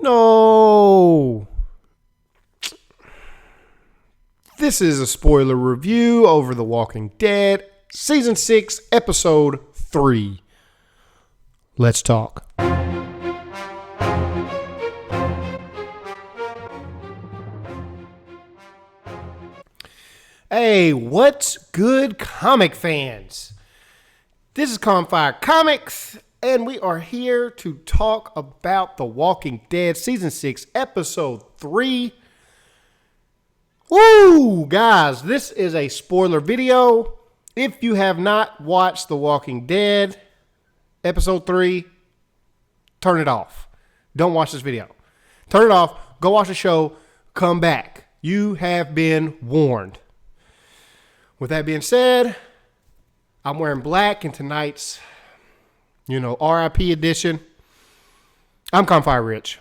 No. This is a spoiler review over The Walking Dead, Season 6, Episode 3. Let's talk. Hey, what's good, comic fans? This is Confire Comics, and we are here to talk about The Walking Dead, Season 6, Episode 3. Woo! Guys, this is a spoiler video. If you have not watched The Walking Dead, Episode 3, turn it off. Don't watch this video. Turn it off. Go watch the show. Come back. You have been warned. With that being said, I'm wearing black in tonight's, RIP edition. I'm Confire Rich.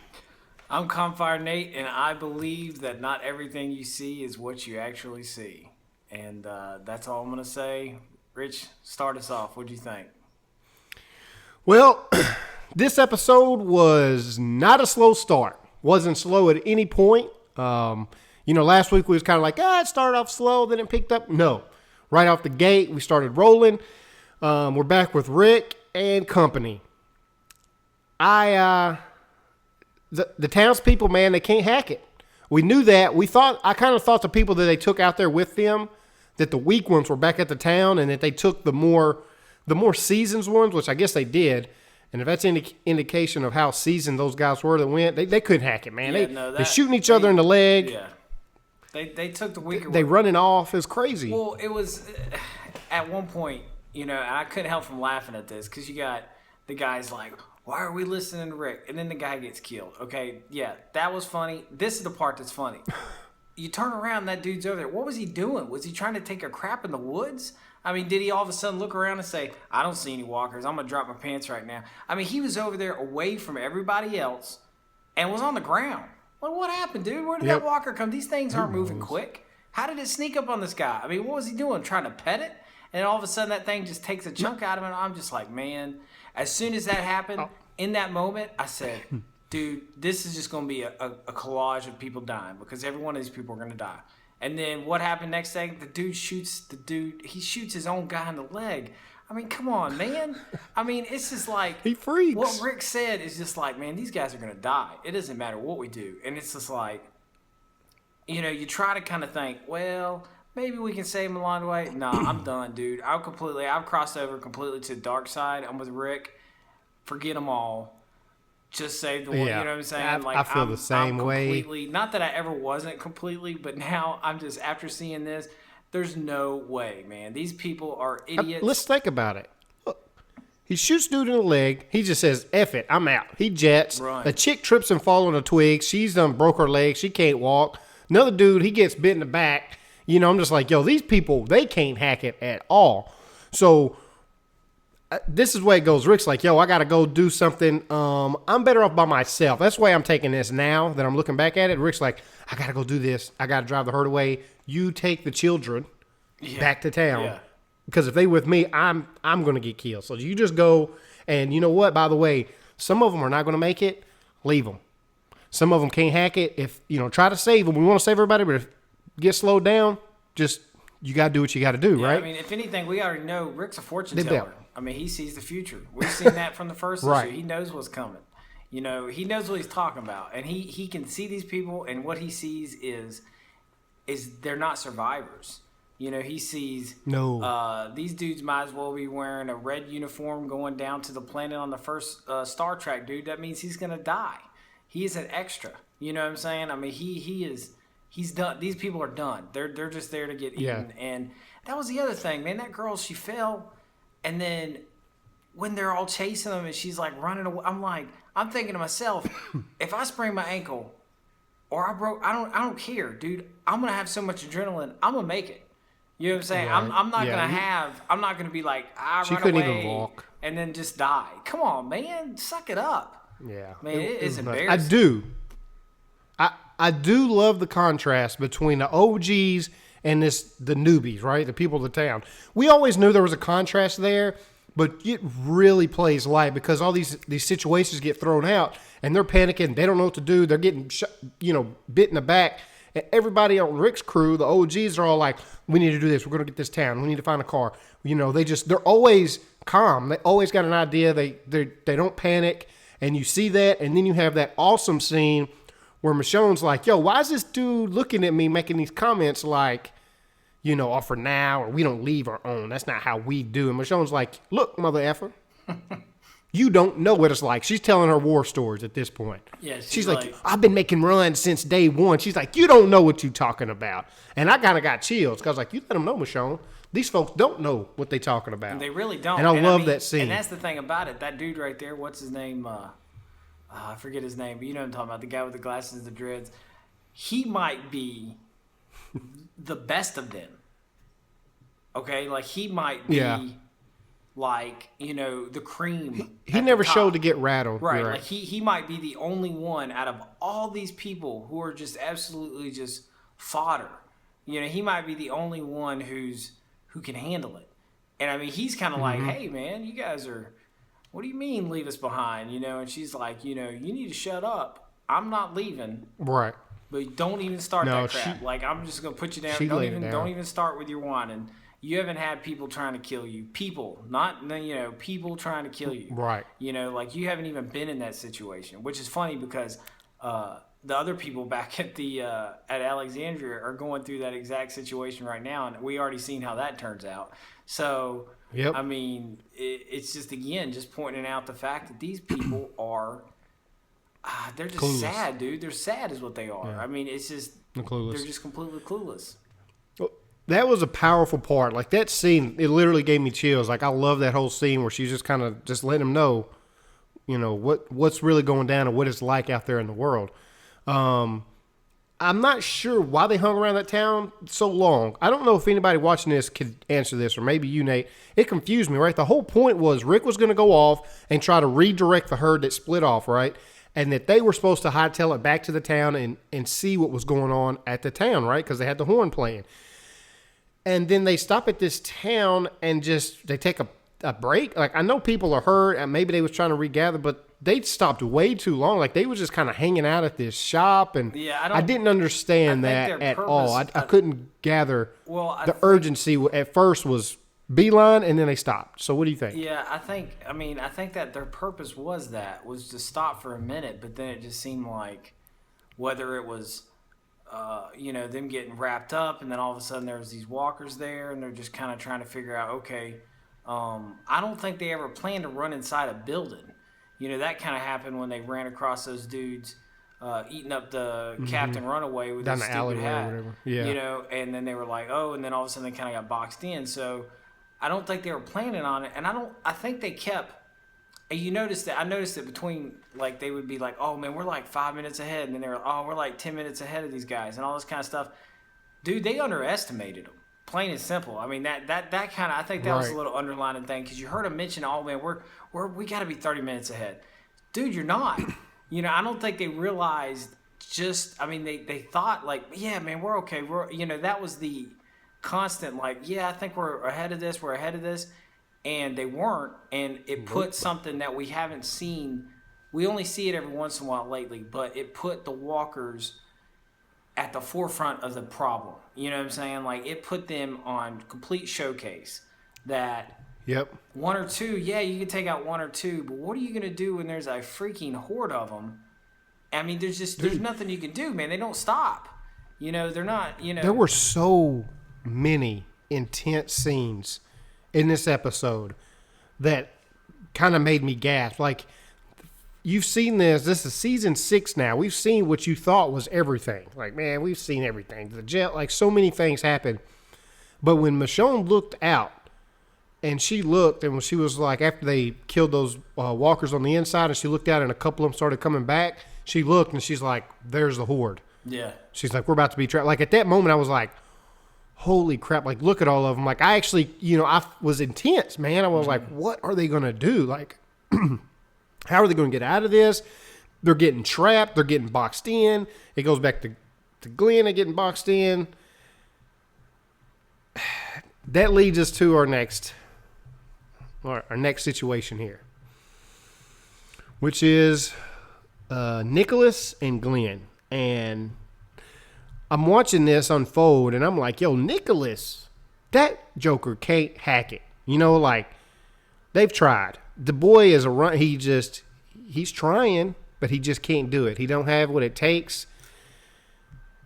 I'm Confire Nate, and I believe that not everything you see is what you actually see. And that's all I'm going to say. Rich, start us off. What do you think? Well, this episode was not a slow start. Wasn't slow at any point. Last week we was kind of like, it started off slow, then it picked up. No. Right off the gate, we started rolling. We're back with Rick and company. The townspeople, man, they can't hack it. We knew that. I kind of thought the people that they took out there with them, that the weak ones were back at the town, and that they took the more seasoned ones, which I guess they did. And if that's any indication of how seasoned those guys were that went, they couldn't hack it, man. They're shooting each other in the leg. Yeah. They took the weaker one. They running off. It's crazy. Well, it was at one point, and I couldn't help from laughing at this because you got the guys like, why are we listening to Rick? And then the guy gets killed. Okay, yeah, that was funny. This is the part that's funny. You turn around, that dude's over there. What was he doing? Was he trying to take a crap in the woods? I mean, did he all of a sudden look around and say, I don't see any walkers. I'm going to drop my pants right now. I mean, he was over there away from everybody else and was on the ground. Well, what happened, dude? Where did that walker come? These things aren't moving quick. How did it sneak up on this guy? I mean, what was he doing? Trying to pet it? And then all of a sudden that thing just takes a chunk out of it. I'm just like, man, as soon as that happened, in that moment, I said, dude, this is just going to be a collage of people dying because every one of these people are going to die. And then what happened next thing? He shoots his own guy in the leg. I mean, come on, man. I mean, it's just like he freaks. What Rick said is just like, man, these guys are going to die. It doesn't matter what we do. And it's just like, you try to kind of think, well, maybe we can save them along the way. No, I'm done, dude. I've crossed over completely to the dark side. I'm with Rick. Forget them all. Just save the one. Yeah. You know what I'm saying? I feel the same way. Not that I ever wasn't completely, but now I'm just, after seeing this, there's no way, man. These people are idiots. Let's think about it. Look, he shoots dude in the leg. He just says, F it, I'm out. He jets. Right. A chick trips and falls on a twig. She's done broke her leg. She can't walk. Another dude, he gets bit in the back. I'm just like, yo, these people, they can't hack it at all. So this is where it goes. Rick's like, yo, I got to go do something. I'm better off by myself. That's the way I'm taking this now that I'm looking back at it. Rick's like, I got to go do this. I got to drive the herd away. You take the children back to town. Yeah. Because if they with me, I'm going to get killed. So you just go. And you know what? By the way, some of them are not going to make it. Leave them. Some of them can't hack it. If, try to save them. We want to save everybody, but if get slowed down, you got to do what you got to do, right? I mean, if anything, we already know Rick's a fortune teller. I mean, he sees the future. We've seen that from the first issue. He knows what's coming. He knows what he's talking about. And he can see these people, and what he sees is they're not survivors. He sees these dudes might as well be wearing a red uniform going down to the planet on the first Star Trek, dude. That means he's going to die. He is an extra. You know what I'm saying? I mean, he's done. These people are done. They're just there to get eaten. And that was the other thing, man. That girl, she fell. And then when they're all chasing them and she's like running away, I'm thinking to myself, if I sprain my ankle or I don't care, dude. I'm going to have so much adrenaline. I'm going to make it. You know what I'm saying? Right. I'm not going to be like, she run couldn't away even walk and then just die. Come on, man. Suck it up. Yeah. Man, it is embarrassing. I do. I do love the contrast between the OGs and the newbies, right? The people of the town. We always knew there was a contrast there, but it really plays light because all these situations get thrown out and they're panicking. They don't know what to do. They're getting bit in the back. And everybody on Rick's crew, the OGs, are all like, "We need to do this. We're going to get this town. We need to find a car." They're always calm. They always got an idea. They don't panic, and you see that. And then you have that awesome scene where Michonne's like, "Yo, why is this dude looking at me making these comments like, for now, or we don't leave our own. That's not how we do." And Michonne's like, "Look, mother effer, you don't know what it's like." She's telling her war stories at this point. Yeah, she's like, "I've been making runs since day one." She's like, "You don't know what you're talking about." And I kind of got chills because I was like, "You let them know, Michonne. These folks don't know what they're talking about." And they really don't. And I love that scene. And that's the thing about it. That dude right there, what's his name? I forget his name, but you know what I'm talking about. The guy with the glasses, the dreads. He might be the best of them. Okay? Like, he might be... Yeah. Like, the cream. He never showed to get rattled. Right. Like he might be the only one out of all these people who are just absolutely just fodder. He might be the only one who can handle it. And I mean, he's kind of like, "Hey man, you guys are, what do you mean leave us behind?" And she's like, "You need to shut up. I'm not leaving." Right. But don't even start that crap. Like, I'm just gonna put you down. Don't even start with your whining. You haven't had people trying to kill you. People, not, people trying to kill you. Right. Like, you haven't even been in that situation, which is funny because the other people back at at Alexandria are going through that exact situation right now, and we already seen how that turns out. So, yep. I mean, it's just, again, just pointing out the fact that these people are, they're just clueless. sad, dude. They're sad is what they are. Yeah. I mean, it's just, clueless. They're just completely clueless. That was a powerful part. Like, that scene, it literally gave me chills. Like, I love that whole scene where she's just kind of just letting them know, what's really going down and what it's like out there in the world. I'm not sure why they hung around that town so long. I don't know if anybody watching this could answer this, or maybe you, Nate. It confused me, right? The whole point was Rick was going to go off and try to redirect the herd that split off, right? And that they were supposed to hightail it back to the town and see what was going on at the town, right? Because they had the horn playing. And then they stop at this town and they take a break. Like, I know people are hurt and maybe they was trying to regather, but they stopped way too long. Like, they were just kind of hanging out at this shop. And I didn't understand that at all. I couldn't gather the urgency. At first was beeline and then they stopped. So what do you think? Yeah, I think that their purpose was to stop for a minute, but then it just seemed like whether it was them getting wrapped up, and then all of a sudden there was these walkers there, and they're just kind of trying to figure out, okay, I don't think they ever planned to run inside a building. That kind of happened when they ran across those dudes eating up the Captain Runaway with down his the stupid alleyway hat, or whatever. Yeah. And then they were like, oh, and then all of a sudden they kind of got boxed in. So I don't think they were planning on it, and I think they kept. You noticed that I noticed that between, like, they would be like, "Oh man, we're like 5 minutes ahead," and then they were, "Oh, we're like 10 minutes ahead of these guys," and all this kind of stuff. Dude, they underestimated them. Plain and simple. I mean, that kind of, I think that was a little underlining thing, because you heard them mention, "Oh man, we got to be 30 minutes ahead." Dude, you're not. I don't think they realized. They thought like, "Yeah, man, we're okay." That was the constant, like, "Yeah, I think we're ahead of this. We're ahead of this." And they weren't, and it put something that we haven't seen. We only see it every once in a while lately, but it put the walkers at the forefront of the problem. You know what I'm saying? Like, it put them on complete showcase that one or two, yeah, you can take out one or two, but what are you going to do when there's a freaking horde of them? I mean, there's nothing you can do, man. They don't stop. They're not, There were so many intense scenes in this episode that kind of made me gasp. Like, you've seen this is season 6 now. We've seen what you thought was everything. Like, man, we've seen everything. The jet, like, so many things happen. But when Michonne looked out, and she looked, and when she was like, after they killed those walkers on the inside, and she looked out and a couple of them started coming back, she looked and she's like, there's the horde. Yeah. She's like, we're about to be trapped. Like, at that moment I was like, holy crap, like, look at all of them. Like, I actually, I was intense, man. I was like, what are they going to do? Like, how are they going to get out of this? They're getting trapped. They're getting boxed in. It goes back to Glenn getting boxed in. That leads us to our next our next situation here, which is Nicholas and Glenn. And I'm watching this unfold, and I'm like, yo, Nicholas, that Joker can't hack it. You know, like, they've tried. The boy is a run. He's trying, but he just can't do it. He don't have what it takes.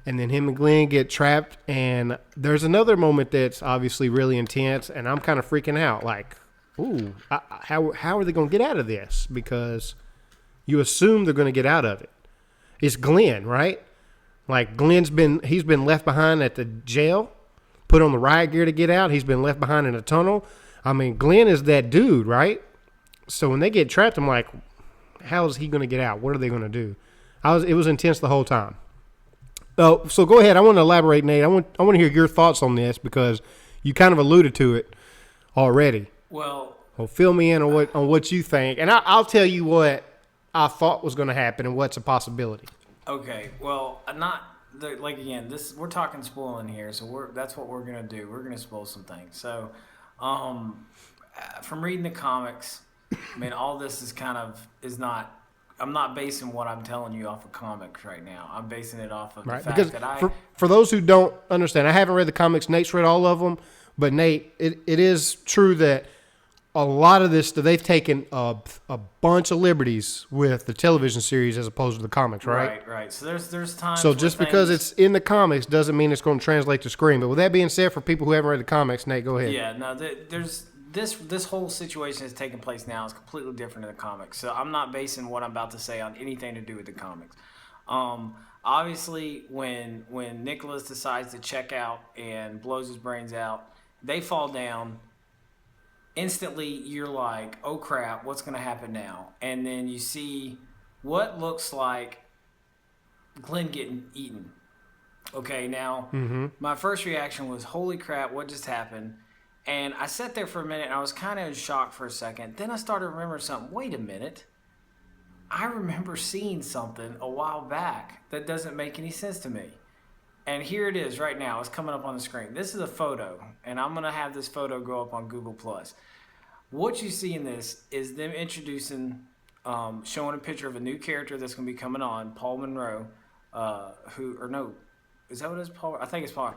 And then him and Glenn get trapped, and there's another moment that's obviously really intense, and I'm kind of freaking out. Like, ooh, how are they going to get out of this? Because you assume they're going to get out of it. It's Glenn, right? Like, he's been left behind at the jail, put on the riot gear to get out. He's been left behind in a tunnel. I mean, Glenn is that dude, right? So when they get trapped, I'm like, how is he going to get out? What are they going to do? It was intense the whole time. Oh, so go ahead. I want to elaborate, Nate. I want to hear your thoughts on this because you kind of alluded to it already. Well, fill me in on what you think, and I'll tell you what I thought was going to happen and what's a possibility. Okay. Well, again, we're talking spoiling here, so that's what we're gonna do. We're gonna spoil some things. So, from reading the comics, I mean, all this is not. I'm not basing what I'm telling you off of comics right now. I'm basing it off of the fact because that for those who don't understand, I haven't read the comics. Nate's read all of them, but Nate, it is true that a lot of this, they've taken a bunch of liberties with the television series as opposed to the comics, right? Right. So there's times. So just because it's in the comics doesn't mean it's going to translate to screen. But with that being said, for people who haven't read the comics, Nate, go ahead. Yeah. No. There's this whole situation that's taking place now is completely different in the comics. So I'm not basing what I'm about to say on anything to do with the comics. Obviously, when Nicholas decides to check out and blows his brains out, they fall down. Instantly, you're like, oh crap, what's going to happen now? And then you see what looks like Glenn getting eaten. Okay, now, my first reaction was, holy crap, what just happened? And I sat there for a minute, and I was kind of in shock for a second. Then I started remembering something. Wait a minute. I remember seeing something a while back that doesn't make any sense to me. And here it is right now. It's coming up on the screen. This is a photo, and I'm going to have this photo go up on Google+. What you see in this is them introducing, showing a picture of a new character that's going to be coming on, Paul Monroe, is that what it is, Paul? I think it's Paul.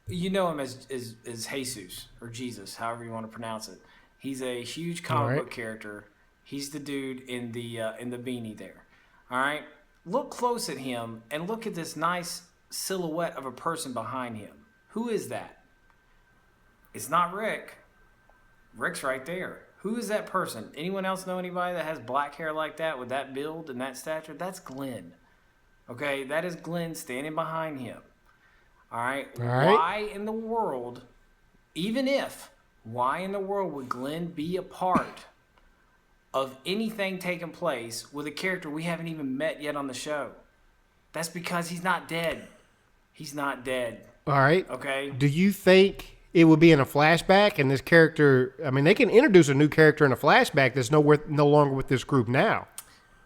You know him as Jesus, or Jesus, however you want to pronounce it. He's a huge comic book character. He's the dude in the beanie there. All right? Look close at him, and look at this nice silhouette of a person behind him. Who is that? It's not Rick. Rick's right there. Who is that person? Anyone else know anybody that has black hair like that with that build and that stature? That's Glenn. Okay, that is Glenn standing behind him. All right? Why in the world would Glenn be a part of anything taking place with a character we haven't even met yet on the show? That's because he's not dead. He's not dead. All right. Okay. Do you think it would be in a flashback and this character, I mean, they can introduce a new character in a flashback that's no longer with this group now?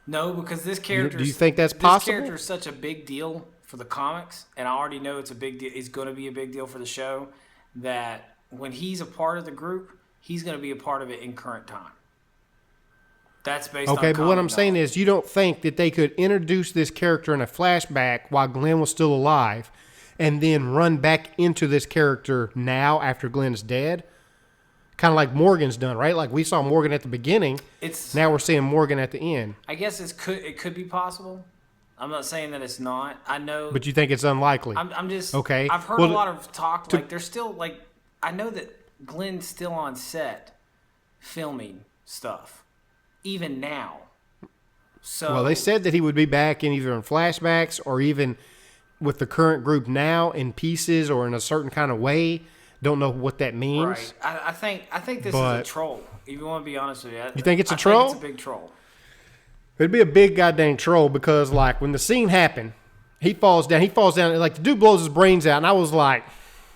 No, because this character. Do you think that's possible? This character is such a big deal for the comics, and I already know it's a big deal. It's going to be a big deal for the show. That when he's a part of the group, he's going to be a part of it in current time. That's based on. Okay, but what I'm saying is, you don't think that they could introduce this character in a flashback while Glenn was still alive, and then run back into this character now after Glenn's dead? Kind of like Morgan's done, right? Like we saw Morgan at the beginning. Now we're seeing Morgan at the end. I guess it could be possible. I'm not saying that it's not. I know. But you think it's unlikely? I'm just. Okay. I've heard a lot of talk. Like there's still like I know that Glenn's still on set filming stuff, even now. So well, they said that he would be back in either in flashbacks or even with the current group now in pieces or in a certain kind of way. Don't know what that means. Right. I think this is a troll. If you want to be honest with you. You think it's a troll? I think it's a big troll. It'd be a big goddamn troll because, like, when the scene happened, he falls down, like, the dude blows his brains out, and I was like,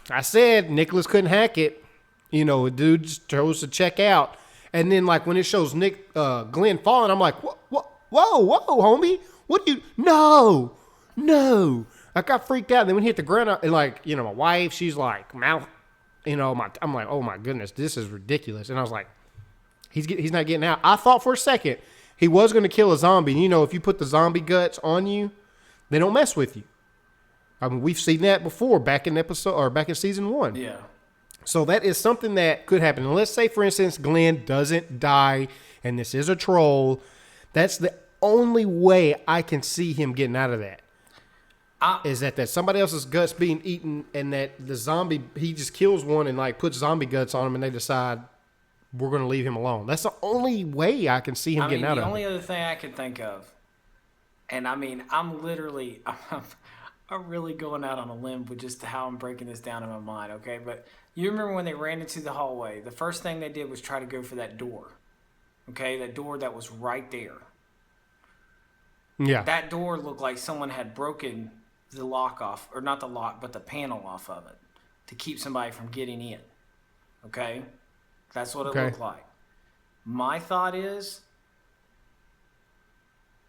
I said Nicholas couldn't hack it. You know, the dude just chose to check out. And then, like, when it shows Glenn falling, I'm like, whoa, homie. What do you, no. I got freaked out. And then when he hit the ground, and like, you know, my wife, she's like, I'm like, oh my goodness, this is ridiculous. And I was like, He's not getting out. I thought for a second he was going to kill a zombie. You know, if you put the zombie guts on you, they don't mess with you. I mean, we've seen that before back in season 1. Yeah. So that is something that could happen. And let's say, for instance, Glenn doesn't die and this is a troll. That's the only way I can see him getting out of that. Is that somebody else's guts being eaten and that the zombie, he just kills one and like puts zombie guts on him and they decide we're going to leave him alone. That's the only way I can see him getting out of it. The only other thing I can think of, and I mean, I'm really going out on a limb with just how I'm breaking this down in my mind, okay? But you remember when they ran into the hallway, the first thing they did was try to go for that door, okay? That door that was right there. Yeah. That door looked like someone had broken the lock off, or not the lock, but the panel off of it to keep somebody from getting in, okay? That's what it looked like. My thought is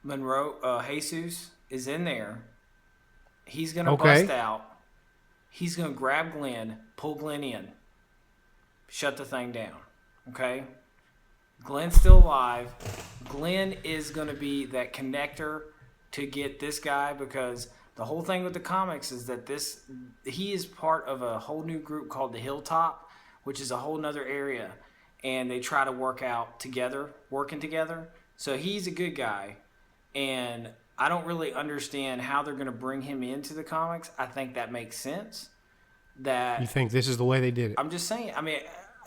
Jesus is in there. He's going to bust out. He's going to grab Glenn, pull Glenn in, shut the thing down. Okay? Glenn's still alive. Glenn is going to be that connector to get this guy, because the whole thing with the comics is that he is part of a whole new group called the Hilltop, which is a whole nother area. And they try to working together. So he's a good guy. And I don't really understand how they're going to bring him into the comics. I think that makes sense. You think this is the way they did it? I'm just saying. I mean,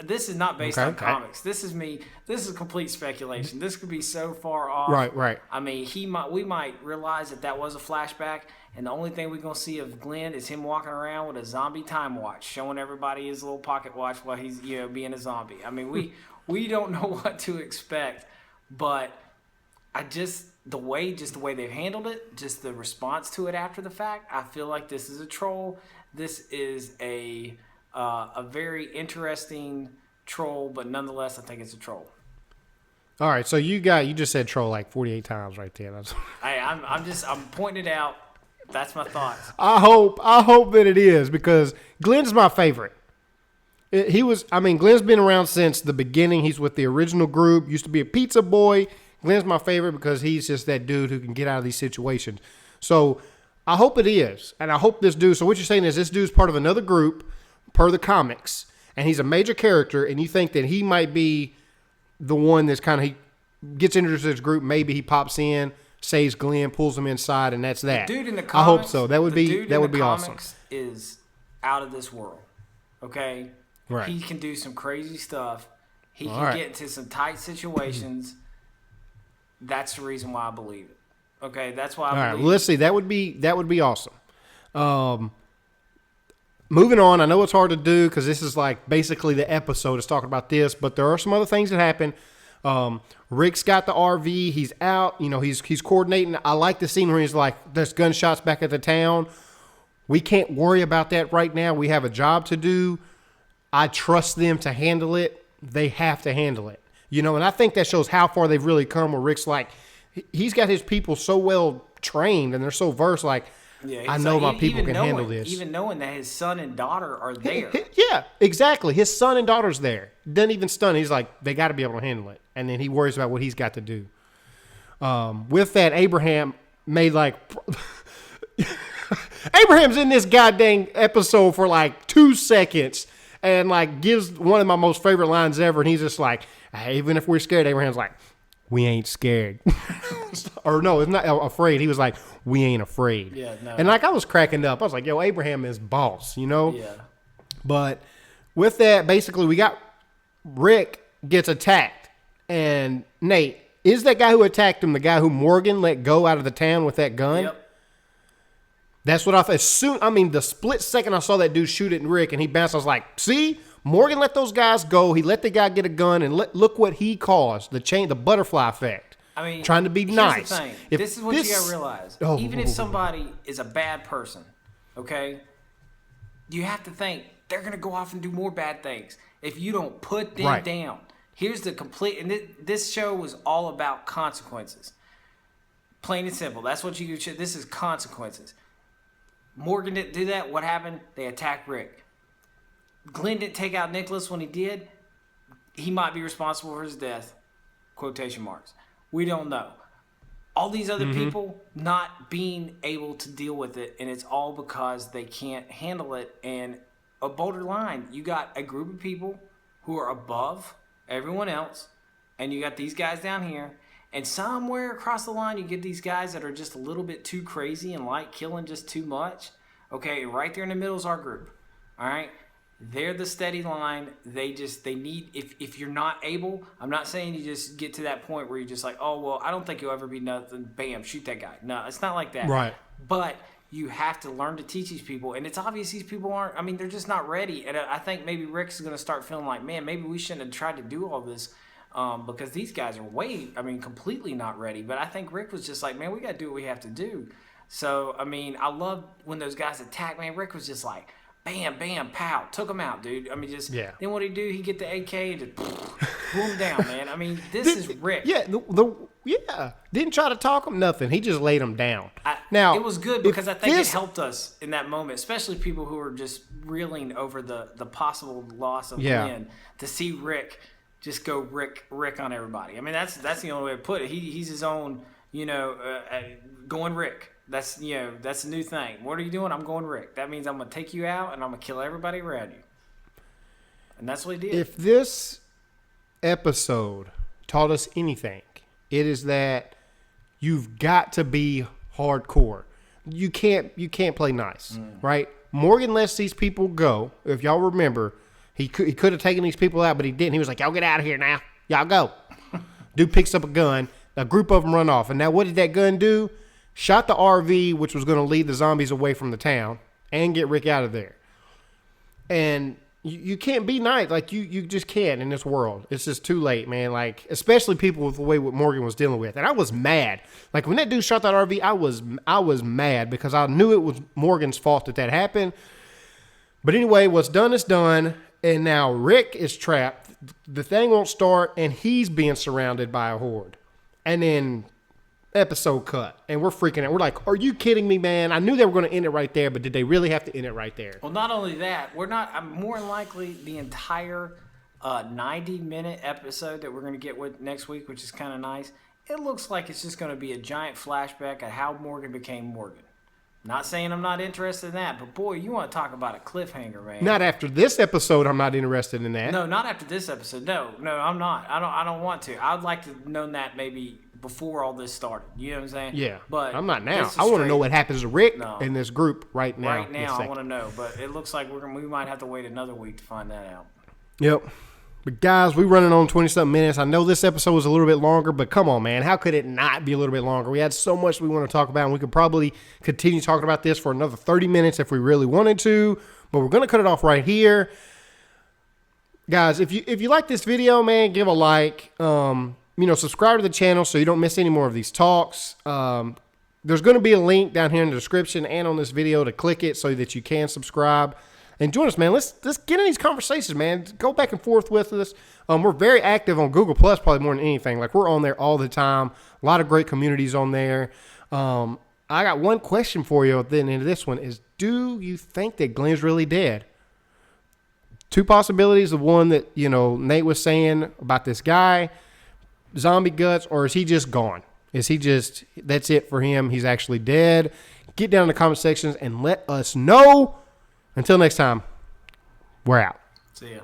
this is not based on comics. This is complete speculation. This could be so far off. Right. I mean, we might realize that was a flashback, and the only thing we're going to see of Glenn is him walking around with a zombie time watch, showing everybody his little pocket watch while he's being a zombie. I mean, we don't know what to expect, but the way they've handled it, just the response to it after the fact, I feel like this is a troll. This is a very interesting troll, but nonetheless, I think it's a troll. All right, so you just said troll like 48 times right there. I'm pointing it out. That's my thoughts. I hope that it is, because Glenn's my favorite. Glenn's been around since the beginning. He's with the original group. Used to be a pizza boy. Glenn's my favorite because he's just that dude who can get out of these situations. So I hope it is, and I hope this dude. So what you're saying is this dude's part of another group, per the comics, and he's a major character, and you think that he might be the one that's he gets introduced to this group. Maybe he pops in, saves Glenn, pulls him inside, and that's that. The dude in the comics, I hope so. That would be awesome. Is out of this world. Okay, right. He can do some crazy stuff. He can get into some tight situations. That's the reason why I believe it. Okay, that's why I believe it. All right, well, let's see. That would be awesome. Moving on, I know it's hard to do because this is like basically the episode is talking about this, but there are some other things that happen. Rick's got the RV. He's out. He's coordinating. I like the scene where he's like, there's gunshots back at the town. We can't worry about that right now. We have a job to do. I trust them to handle it. They have to handle it. And I think that shows how far they've really come, where Rick's like, he's got his people so well trained and they're so versed, like, yeah, I know my people can handle this. Even knowing that his son and daughter are there. Yeah, exactly. His son and daughter's there. Doesn't even stun. He's like, they got to be able to handle it. And then he worries about what he's got to do. With that, Abraham made like... Abraham's in this goddamn episode for like 2 seconds and like gives one of my most favorite lines ever. And he's just like, hey, even if we're scared, Abraham's like, we ain't scared. Or no, it's not afraid. He was like, we ain't afraid. Yeah, no. And like I was cracking up. I was like, yo, Abraham is boss, Yeah. But with that, basically we got Rick gets attacked. And Nate, is that guy who attacked him the guy who Morgan let go out of the town with that gun? Yep. That's what I thought. The split second I saw that dude shoot at Rick and he bounced, I was like, see? Morgan let those guys go. He let the guy get a gun, and look what he caused, the butterfly effect. Trying to be nice. The thing. This is what you got to realize. Even if somebody is a bad person, okay, you have to think they're going to go off and do more bad things if you don't put them down. Here's the complete, and this show was all about consequences. Plain and simple. That's what this is consequences. Morgan didn't do that. What happened? They attacked Rick. Glenn didn't take out Nicholas when he did. he might be responsible for his death, quotation marks. We don't know. All these other people not being able to deal with it, and it's all because they can't handle it. And a bolder line, you got a group of people who are above everyone else, and you got these guys down here, and somewhere across the line you get these guys that are just a little bit too crazy and like killing just too much. Okay, right there in the middle is our group. All right? They're the steady line. They need, if you're not able, I'm not saying you just get to that point where you're just like, oh, well, I don't think you'll ever be nothing. Bam, shoot that guy. No, it's not like that. Right. But you have to learn to teach these people. And it's obvious these people aren't, I mean, they're just not ready. And I think maybe Rick's going to start feeling like, man, maybe we shouldn't have tried to do all this because these guys are completely not ready. But I think Rick was just like, man, we got to do what we have to do. So, I mean, I love when those guys attack, man. Rick was just like, bam, bam, pow, took him out, dude. I mean, then what he'd do? He'd get the AK and just boom down, man. I mean, this is Rick. Yeah, didn't try to talk him, nothing. He just laid him down. Now it was good because I think it helped us in that moment, especially people who were just reeling over the possible loss of Glenn, to see Rick just go Rick on everybody. I mean, that's the only way to put it. He's his own, going Rick. That's the new thing. What are you doing? I'm going Rick. That means I'm going to take you out and I'm going to kill everybody around you. And that's what he did. If this episode taught us anything, it is that you've got to be hardcore. You can't play nice, right? Morgan lets these people go. If y'all remember, he could have taken these people out, but he didn't. He was like, y'all get out of here now. Y'all go. Dude picks up a gun. A group of them run off. And now what did that gun do? Shot the RV, which was going to lead the zombies away from the town and get Rick out of there. And you can't be nice. Like, you just can't in this world. It's just too late, man. Like, especially people with the way what Morgan was dealing with. And I was mad. Like, when that dude shot that RV, I was mad because I knew it was Morgan's fault that happened. But anyway, what's done is done. And now Rick is trapped. The thing won't start, and he's being surrounded by a horde. And then episode cut, and we're freaking out. We're like, are you kidding me, man? I knew they were going to end it right there, but did they really have to end it right there? Well, not only that, I'm more than likely the entire 90-minute episode that we're going to get with next week, which is kind of nice. It looks like it's just going to be a giant flashback at how Morgan became Morgan. Not saying I'm not interested in that, but boy, you want to talk about a cliffhanger, man. Not after this episode, I'm not interested in that. No, not after this episode. No, I'm not. I don't want to. I'd like to have known that maybe before all this started. You know what I'm saying? Yeah. But I'm not now. I want to know what happens to Rick in this group right now. Right now, I want to know. But it looks like we might have to wait another week to find that out. Yep. But guys, we're running on 20-something minutes. I know this episode was a little bit longer, but come on, man. How could it not be a little bit longer? We had so much we want to talk about, and we could probably continue talking about this for another 30 minutes if we really wanted to. But we're going to cut it off right here. Guys, if you like this video, man, give a like. Subscribe to the channel so you don't miss any more of these talks. There's going to be a link down here in the description and on this video to click it so that you can subscribe. And join us, man. Let's get in these conversations, man. Go back and forth with us. We're very active on Google Plus, probably more than anything. Like, we're on there all the time. A lot of great communities on there. I got one question for you then into this one is, do you think that Glenn's really dead? Two possibilities. The one that, Nate was saying about this guy, zombie guts, or is he just gone? Is he just, that's it for him? He's actually dead? Get down in the comment sections and let us know. Until next time, we're out. See ya.